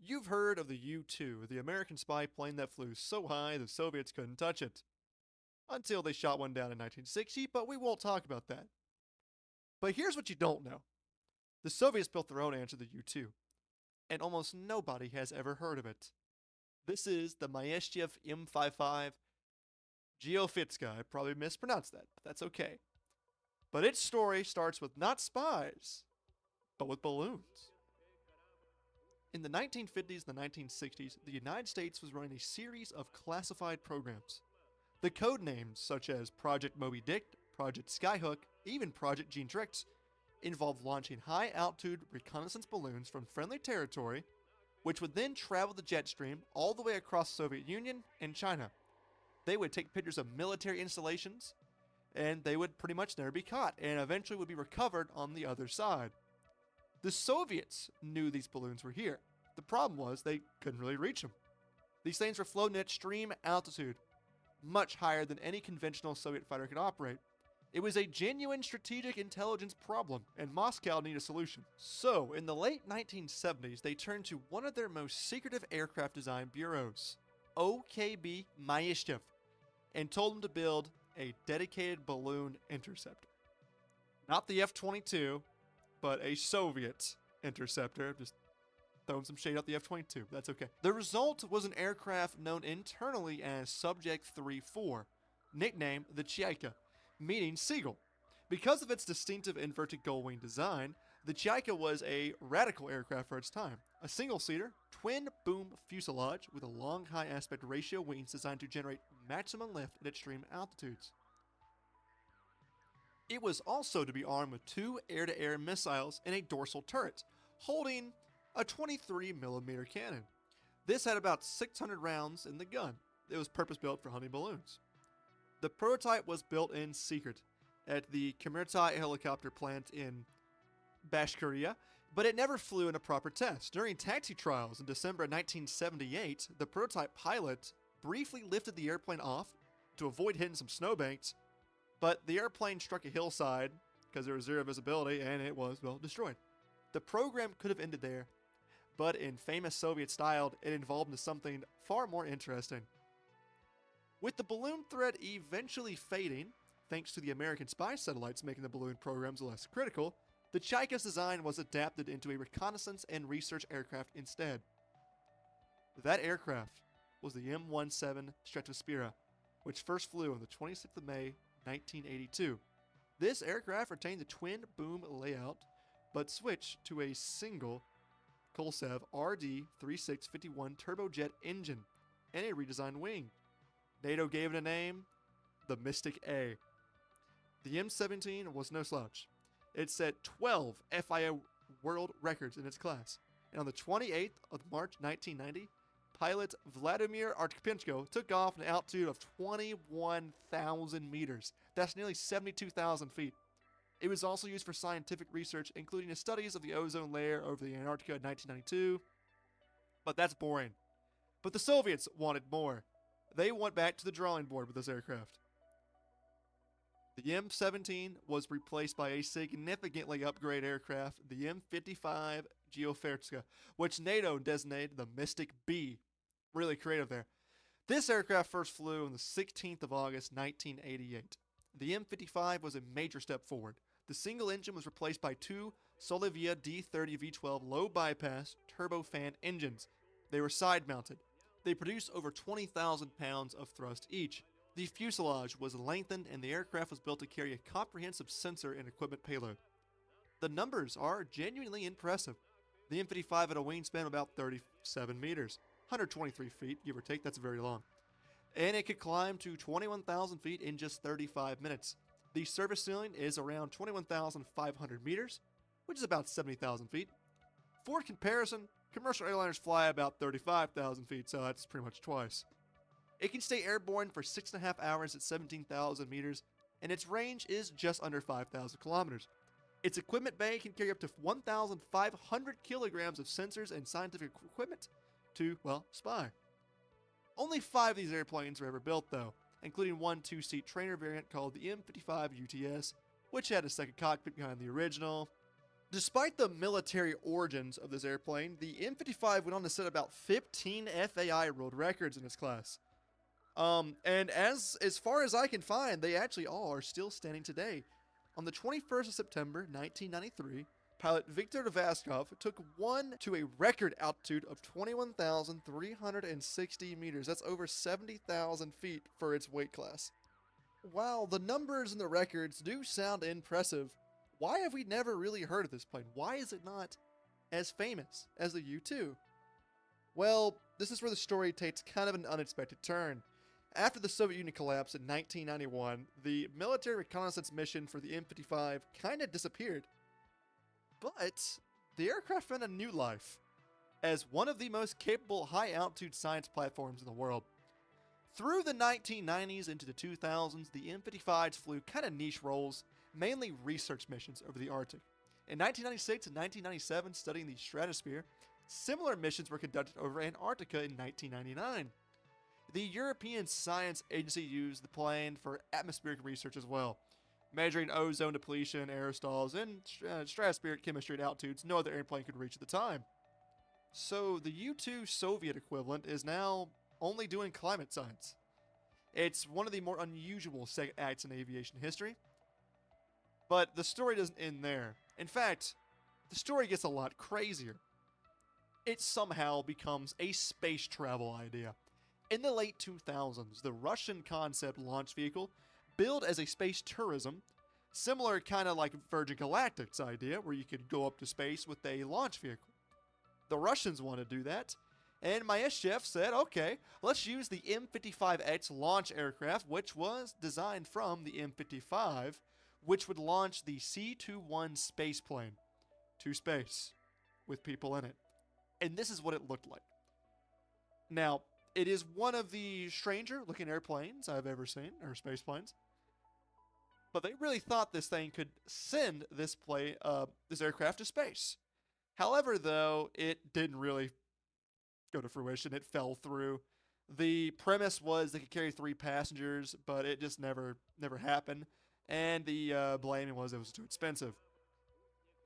You've heard of the U-2, the American spy plane that flew so high the Soviets couldn't touch it. Until they shot one down in 1960, but we won't talk about that. But here's what you don't know. The Soviets built their own answer to the U-2, and almost nobody has ever heard of it. This is the M-55 Geophysica. I probably mispronounced that, but that's okay. But its story starts with not spies, but with balloons. In the 1950s and the 1960s, the United States was running a series of classified programs. The code names, such as Project Moby Dick, Project Skyhook, even Project Gene Tricks, involved launching high-altitude reconnaissance balloons from friendly territory, which would then travel the jet stream all the way across the Soviet Union and China. They would take pictures of military installations, and they would pretty much never be caught, and eventually would be recovered on the other side. The Soviets knew these balloons were here. The problem was they couldn't really reach them. These things were floating at extreme altitude, much higher than any conventional Soviet fighter could operate. It was a genuine strategic intelligence problem, and Moscow needed a solution. So, in the late 1970s, they turned to one of their most secretive aircraft design bureaus, OKB Maishchev, and told them to build a dedicated balloon interceptor. Not the F-22, but a Soviet interceptor. Just throwing some shade out the F-22. That's okay. The result was an aircraft known internally as Subject 3-4, nicknamed the Chika, meaning seagull. Because of its distinctive inverted gull-wing design, the Chika was a radical aircraft for its time. A single-seater, twin-boom fuselage with a long high aspect ratio wings designed to generate maximum lift at extreme altitudes. It was also to be armed with 2 air-to-air missiles and a dorsal turret, holding a 23mm cannon. This had about 600 rounds in the gun. It was purpose-built for hunting balloons. The prototype was built in secret at the Kamertai helicopter plant in Bashkiria, but it never flew in a proper test. During taxi trials in December 1978, the prototype pilot briefly lifted the airplane off to avoid hitting some snowbanks, but the airplane struck a hillside because there was zero visibility and it was, well, destroyed. The program could have ended there, but in famous Soviet style, it evolved into something far more interesting. With the balloon threat eventually fading, thanks to the American spy satellites making the balloon programs less critical, the Chika's design was adapted into a reconnaissance and research aircraft instead. That aircraft was the M-17 Stratospira, which first flew on the 26th of May, 1982. This aircraft retained the twin-boom layout, but switched to a single Kolsev RD-3651 turbojet engine and a redesigned wing. NATO gave it a name, the Mystic A. The M-17 was no slouch. It set 12 FIA world records in its class, and on the 28th of March 1990, pilot Vladimir Arkhipchenko took off at an altitude of 21,000 meters. That's nearly 72,000 feet. It was also used for scientific research, including the studies of the ozone layer over the Antarctica in 1992. But that's boring. But the Soviets wanted more. They went back to the drawing board with this aircraft. The M-17 was replaced by a significantly upgraded aircraft, the M-55 Geophysica, which NATO designated the Mystic B. Really creative there. This aircraft first flew on the 16th of August, 1988. The M-55 was a major step forward. The single engine was replaced by 2 Solovia D30 V12 low-bypass turbofan engines. They were side-mounted. They produced over 20,000 pounds of thrust each. The fuselage was lengthened and the aircraft was built to carry a comprehensive sensor and equipment payload. The numbers are genuinely impressive. The M55 had a wingspan of about 37 meters, 123 feet, give or take, that's very long. And it could climb to 21,000 feet in just 35 minutes. The service ceiling is around 21,500 meters, which is about 70,000 feet. For comparison, commercial airliners fly about 35,000 feet, so that's pretty much twice. It can stay airborne for 6.5 hours at 17,000 meters, and its range is just under 5,000 kilometers. Its equipment bay can carry up to 1,500 kilograms of sensors and scientific equipment to, well, spy. Only 5 of these airplanes were ever built, though, including one 2-seat trainer variant called the M-55 UTS, which had a second cockpit behind the original. Despite the military origins of this airplane, the M55 went on to set about 15 FAI world records in its class. And as far as I can find, they actually all are still standing today. On the 21st of September, 1993, pilot Viktor Vaskov took one to a record altitude of 21,360 meters. That's over 70,000 feet for its weight class. While the numbers and the records do sound impressive, why have we never really heard of this plane? Why is it not as famous as the U-2? Well, this is where the story takes kind of an unexpected turn. After the Soviet Union collapsed in 1991, the military reconnaissance mission for the M55 kind of disappeared. But the aircraft found a new life as one of the most capable high-altitude science platforms in the world. Through the 1990s into the 2000s, the M55s flew kind of niche roles, mainly research missions over the Arctic. In 1996 and 1997, studying the stratosphere, similar missions were conducted over Antarctica in 1999. The European Science Agency used the plane for atmospheric research as well, measuring ozone depletion, aerosols, and stratospheric chemistry at altitudes no other airplane could reach at the time. So the U-2 Soviet equivalent is now only doing climate science. It's one of the more unusual second acts in aviation history. But the story doesn't end there. In fact, the story gets a lot crazier. It somehow becomes a space travel idea. In the late 2000s, the Russian concept launch vehicle, billed as a space tourism, similar kind of like Virgin Galactic's idea, where you could go up to space with a launch vehicle. The Russians want to do that, and Myashev said, okay, let's use the M55X launch aircraft, which was designed from the M55, which would launch the C-21 space plane to space with people in it. And this is what it looked like. Now, it is one of the stranger looking airplanes I've ever seen, or space planes. But they really thought this thing could send this aircraft to space. However, though, it didn't really go to fruition. It fell through. The premise was they could carry 3 passengers, but it just never happened. And the blaming was it was too expensive.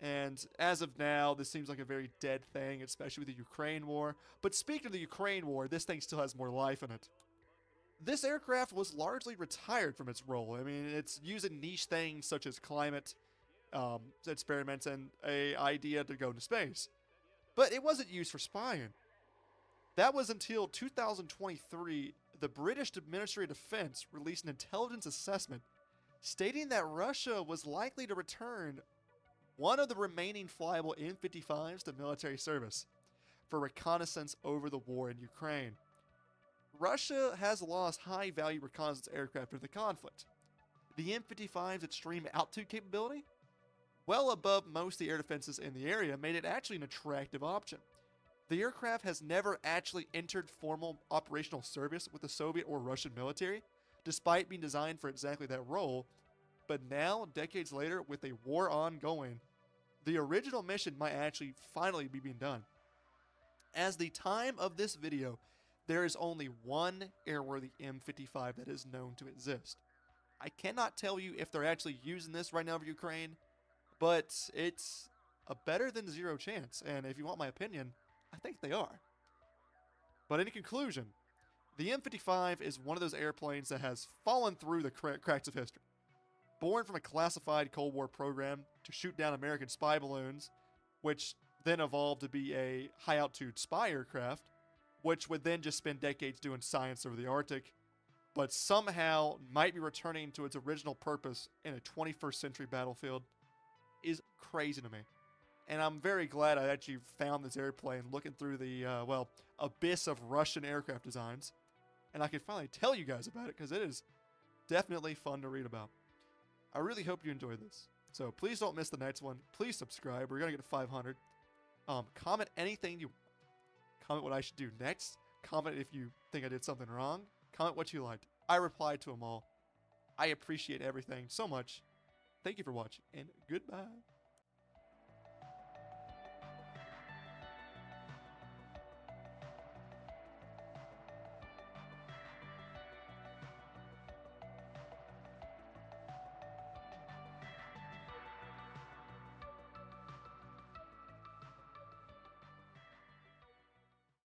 And as of now, this seems like a very dead thing, especially with the Ukraine war. But speaking of the Ukraine war, this thing still has more life in it. This aircraft was largely retired from its role. I mean, it's using niche things such as climate experiments and an idea to go into space. But it wasn't used for spying. That was until 2023, the British Ministry of Defense released an intelligence assessment stating that Russia was likely to return one of the remaining flyable M55s to military service for reconnaissance over the war in Ukraine. Russia has lost high-value reconnaissance aircraft during the conflict. The M55's extreme altitude capability, well above most of the air defenses in the area, made it actually an attractive option. The aircraft has never actually entered formal operational service with the Soviet or Russian military, despite being designed for exactly that role. But now, decades later, with a war ongoing, the original mission might actually finally be being done. As the time of this video, there is only one airworthy M55 that is known to exist. I cannot tell you if they're actually using this right now for Ukraine, but it's a better than zero chance, and if you want my opinion, I think they are. But in conclusion, the M55 is one of those airplanes that has fallen through the cracks of history. Born from a classified Cold War program to shoot down American spy balloons, which then evolved to be a high-altitude spy aircraft, which would then just spend decades doing science over the Arctic, but somehow might be returning to its original purpose in a 21st century battlefield, is crazy to me. And I'm very glad I actually found this airplane looking through the, abyss of Russian aircraft designs, and I can finally tell you guys about it, because it is definitely fun to read about. I really hope you enjoyed this. So please don't miss the next one. Please subscribe. We're going to get to 500. Comment anything you want. Comment what I should do next. Comment if you think I did something wrong. Comment what you liked. I replied to them all. I appreciate everything so much. Thank you for watching, and goodbye.